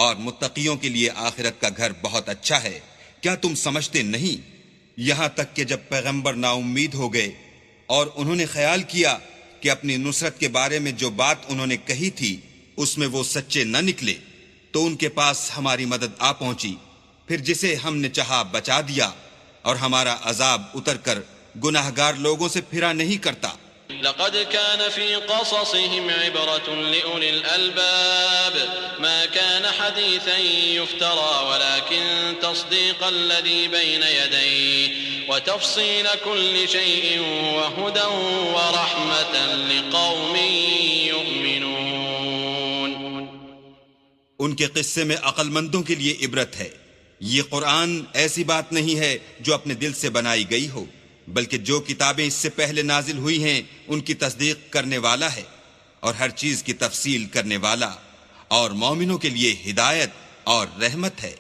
B: اور متقیوں کے لیے آخرت کا گھر بہت اچھا ہے۔ کیا تم سمجھتے نہیں؟ یہاں تک کہ جب پیغمبر نا امید ہو گئے اور انہوں نے خیال کیا کہ اپنی نصرت کے بارے میں جو بات انہوں نے کہی تھی اس میں وہ سچے نہ نکلے، تو ان کے پاس ہماری مدد آ پہنچی، پھر جسے ہم نے چاہا بچا دیا، اور ہمارا عذاب اتر کر گناہگار لوگوں سے پھرا نہیں کرتا۔
C: لقد كان في قصصهم عبرة لأولي الألباب ما كان حديثا يفترى ولكن تصديق الذي بين يديه وتفصيل كل شيء وهدى ورحمة لقوم يؤمنون۔
B: ان کے قصے میں عقل مندوں کے لیے عبرت ہے۔ یہ قرآن ایسی بات نہیں ہے جو اپنے دل سے بنائی گئی ہو، بلکہ جو کتابیں اس سے پہلے نازل ہوئی ہیں ان کی تصدیق کرنے والا ہے، اور ہر چیز کی تفصیل کرنے والا، اور مومنوں کے لیے ہدایت اور رحمت ہے۔